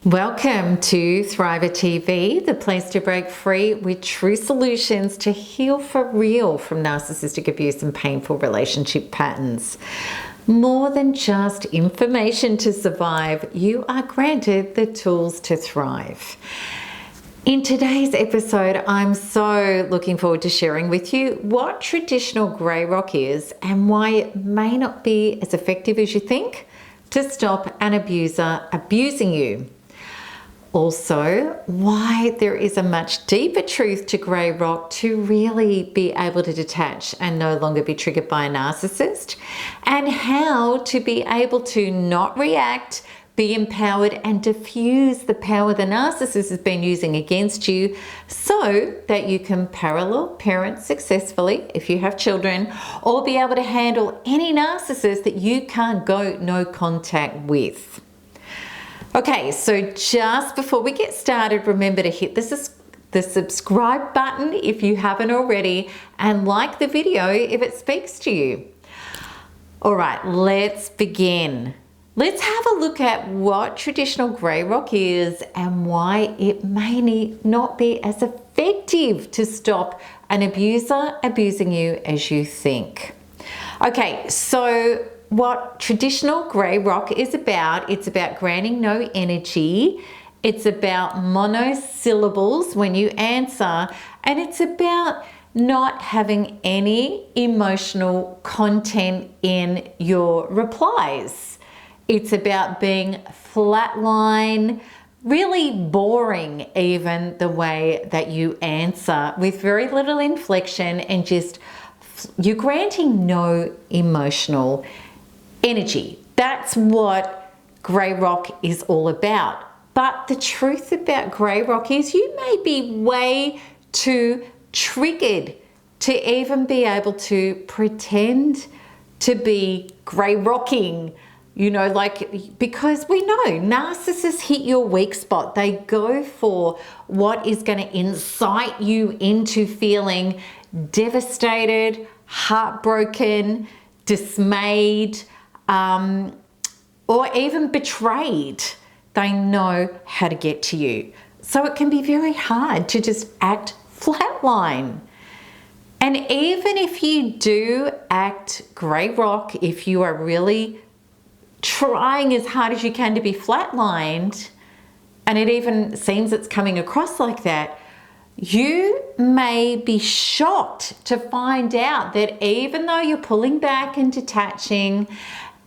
Welcome to Thriver TV, the place to break free with true solutions to heal for real from narcissistic abuse and painful relationship patterns. More than just information to survive, you are granted the tools to thrive. In today's episode, I'm so looking forward to sharing with you what traditional grey rock is and why it may not be as effective as you think to stop an abuser abusing you. Also, why there is a much deeper truth to grey rock to really be able to detach and no longer be triggered by a narcissist, and how to be able to not react, be empowered and diffuse the power the narcissist has been using against you so that you can parallel parent successfully if you have children, or be able to handle any narcissist that you can't go no contact with. Okay, so just before we get started, remember to hit the subscribe button if you haven't already, and like the video if it speaks to you. All right, let's begin. Let's have a look at what traditional grey rock is and why it may not be as effective to stop an abuser abusing you as you think. Okay, so what traditional grey rock is about, it's about granting no energy, it's about monosyllables when you answer, and it's about not having any emotional content in your replies. It's about being flatline, really boring even the way that you answer, with very little inflection, and just you're granting no emotional energy. That's what grey rock is all about. But the truth about grey rock is you may be way too triggered to even be able to pretend to be grey rocking, because we know narcissists hit your weak spot. They go for what is going to incite you into feeling devastated, heartbroken, dismayed, or even betrayed. They know how to get to you. So it can be very hard to just act flatline. And even if you do act grey rock, if you are really trying as hard as you can to be flatlined, and it even seems it's coming across like that, you may be shocked to find out that even though you're pulling back and detaching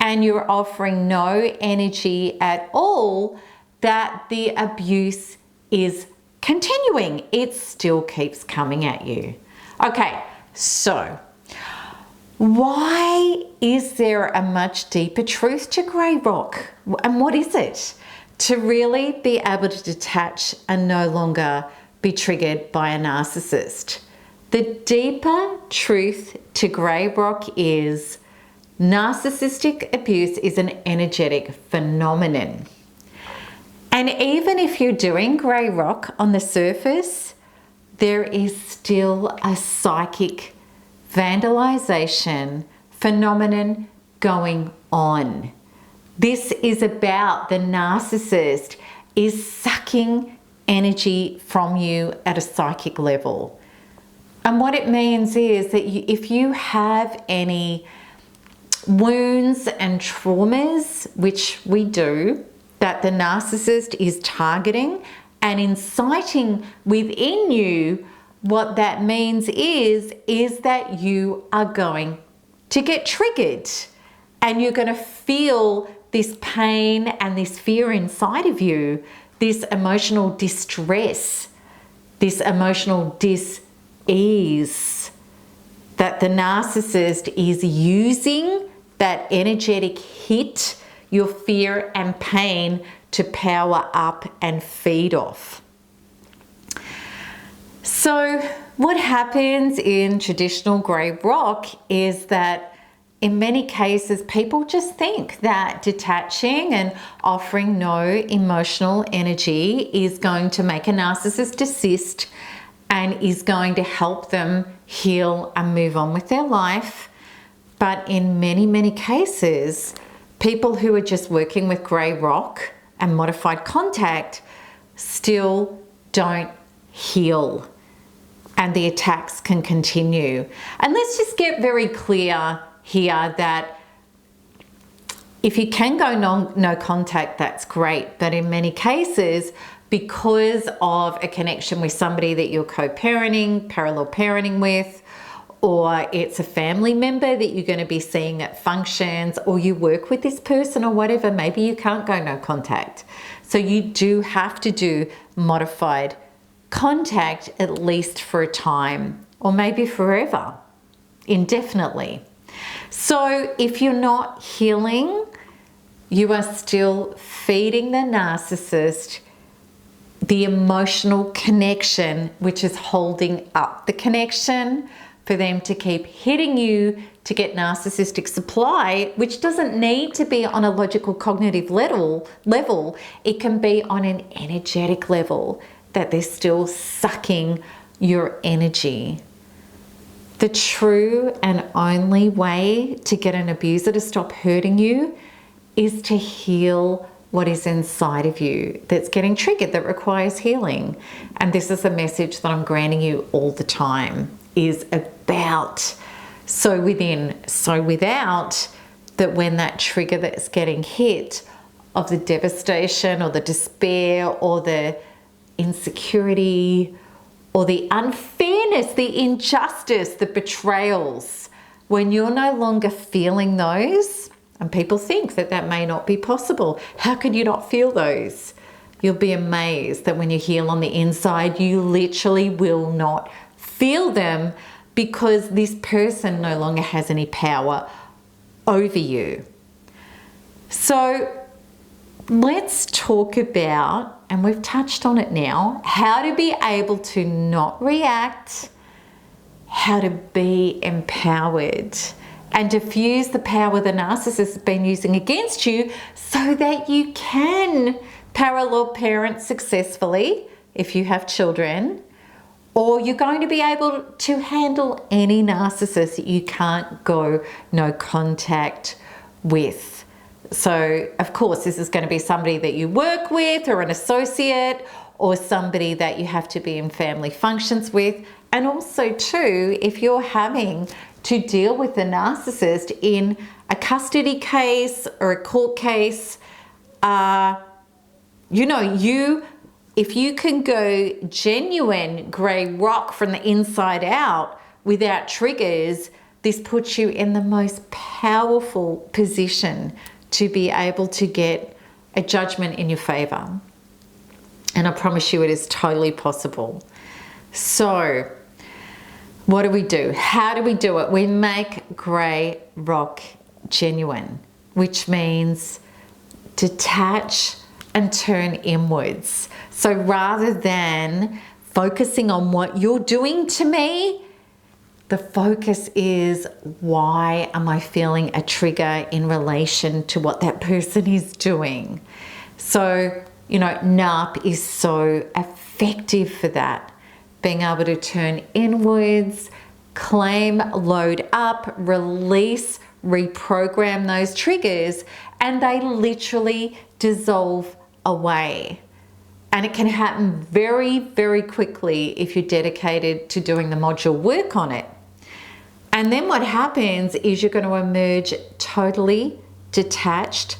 and you're offering no energy at all, that the abuse is continuing. It still keeps coming at you. Okay, so why is there a much deeper truth to grey rock? And what is it? To really be able to detach and no longer be triggered by a narcissist. The deeper truth to grey rock is narcissistic abuse is an energetic phenomenon. And even if you're doing grey rock on the surface, there is still a psychic vandalization phenomenon going on. This is about the narcissist is sucking energy from you at a psychic level. And what it means is that if you have any wounds and traumas, which we do, that the narcissist is targeting and inciting within you, what that means is that you are going to get triggered and you're going to feel this pain and this fear inside of you, this emotional distress, this emotional dis-ease, that the narcissist is using that energetic hit, your fear and pain, to power up and feed off. So what happens in traditional grey rock is that in many cases, people just think that detaching and offering no emotional energy is going to make a narcissist desist and is going to help them heal and move on with their life. But in many, many cases, people who are just working with grey rock and modified contact still don't heal, and the attacks can continue. And let's just get very clear here that if you can go no contact, that's great. But in many cases, because of a connection with somebody that you're co-parenting, parallel parenting with, or it's a family member that you're going to be seeing at functions, or you work with this person or whatever, maybe you can't go no contact. So you do have to do modified contact at least for a time, or maybe forever, indefinitely. So if you're not healing, you are still feeding the narcissist the emotional connection, which is holding up the connection for them to keep hitting you to get narcissistic supply, which doesn't need to be on a logical cognitive level. It can be on an energetic level, that they're still sucking your energy. The true and only way to get an abuser to stop hurting you is to heal what is inside of you that's getting triggered, that requires healing. And this is a message that I'm granting you all the time, is about so within, so without, that when that trigger that's getting hit of the devastation or the despair or the insecurity or the unfairness, the injustice, the betrayals, when you're no longer feeling those, and people think that that may not be possible. How could you not feel those? You'll be amazed that when you heal on the inside, you literally will not feel them, because this person no longer has any power over you. So let's talk about, and we've touched on it now, how to be able to not react, how to be empowered, and diffuse the power the narcissist has been using against you so that you can parallel parent successfully if you have children, or you're going to be able to handle any narcissist that you can't go no contact with. So, of course, this is going to be somebody that you work with, or an associate, or somebody that you have to be in family functions with. And also, too, if you're having to deal with a narcissist in a custody case or a court case, if you can go genuine grey rock from the inside out without triggers, this puts you in the most powerful position to be able to get a judgment in your favour. And I promise you it is totally possible. So what do? How do we do it? We make grey rock genuine, which means detach and turn inwards. So rather than focusing on what you're doing to me, the focus is, why am I feeling a trigger in relation to what that person is doing? So, NARP is so effective for that. Being able to turn inwards, claim, load up, release, reprogram those triggers, and they literally dissolve away. And it can happen very, very quickly if you're dedicated to doing the module work on it. And then what happens is you're going to emerge totally detached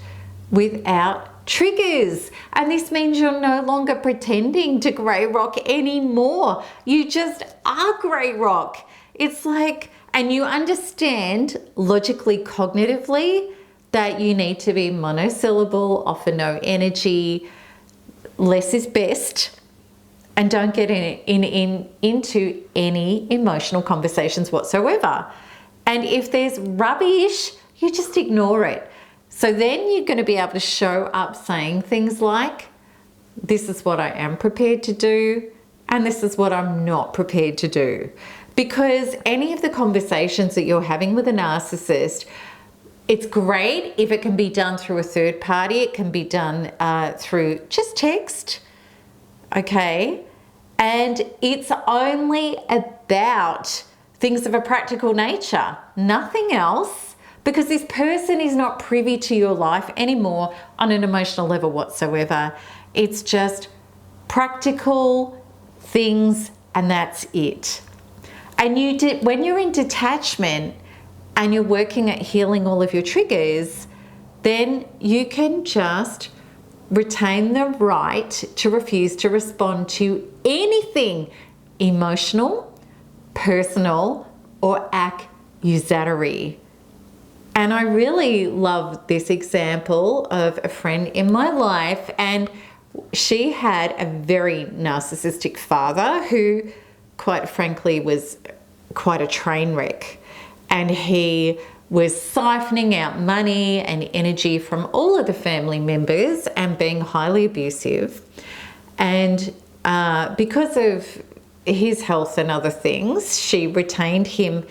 without triggers. And this means you're no longer pretending to grey rock anymore. You just are grey rock. It's like, and you understand logically, cognitively, that you need to be monosyllable, offer no energy, less is best, and don't get into any emotional conversations whatsoever. And if there's rubbish, you just ignore it. So then you're going to be able to show up saying things like, this is what I am prepared to do, and this is what I'm not prepared to do. Because any of the conversations that you're having with a narcissist, it's great if it can be done through a third party. It can be done through just text, okay? And it's only about things of a practical nature, nothing else. because this person is not privy to your life anymore on an emotional level whatsoever. It's just practical things, and that's it. And when you're in detachment and you're working at healing all of your triggers, then you can just retain the right to refuse to respond to anything emotional, personal, or accusatory. And I really love this example of a friend in my life, and she had a very narcissistic father who, quite frankly, was quite a train wreck. And he was siphoning out money and energy from all of the family members and being highly abusive. And because of his health and other things, she retained him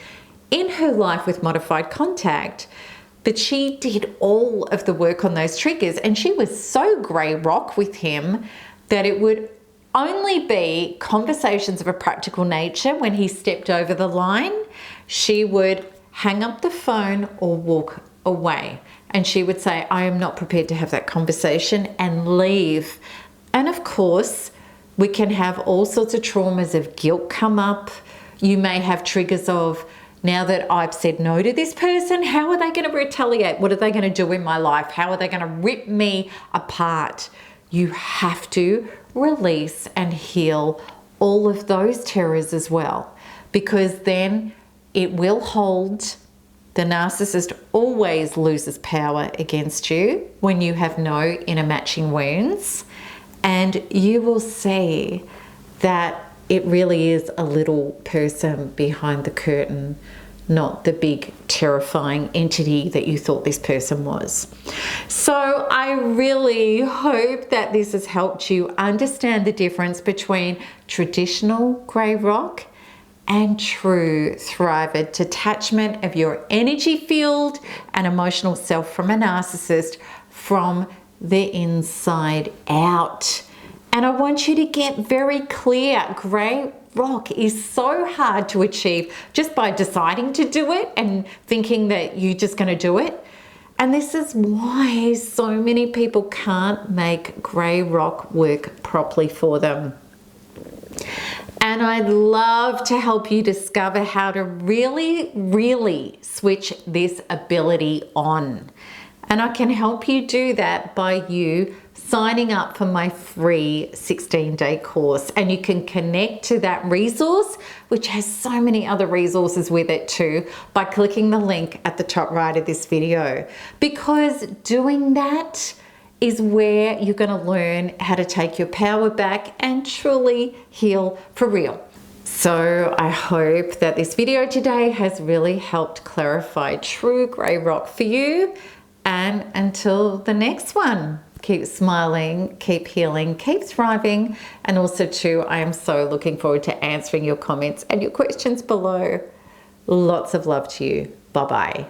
in her life with modified contact. But she did all of the work on those triggers, and she was so grey rock with him that it would only be conversations of a practical nature. When he stepped over the line, she would hang up the phone or walk away. And she would say, I am not prepared to have that conversation, and leave. And of course, we can have all sorts of traumas of guilt come up. You may have triggers of, now that I've said no to this person, how are they going to retaliate? What are they going to do in my life? How are they going to rip me apart? You have to release and heal all of those terrors as well, because then it will hold. The narcissist always loses power against you when you have no inner matching wounds, and you will see that it really is a little person behind the curtain, not the big terrifying entity that you thought this person was. So I really hope that this has helped you understand the difference between traditional grey rock and true thriver detachment of your energy field and emotional self from a narcissist from the inside out. And I want you to get very clear. Grey rock is so hard to achieve just by deciding to do it and thinking that you're just going to do it. And this is why so many people can't make grey rock work properly for them. And I'd love to help you discover how to really, really switch this ability on. And I can help you do that by you signing up for my free 16-day course. And you can connect to that resource, which has so many other resources with it too, by clicking the link at the top right of this video. Because doing that is where you're going to learn how to take your power back and truly heal for real. So I hope that this video today has really helped clarify true grey rock for you. And until the next one, keep smiling, keep healing, keep thriving. And also too, I am so looking forward to answering your comments and your questions below. Lots of love to you. Bye-bye.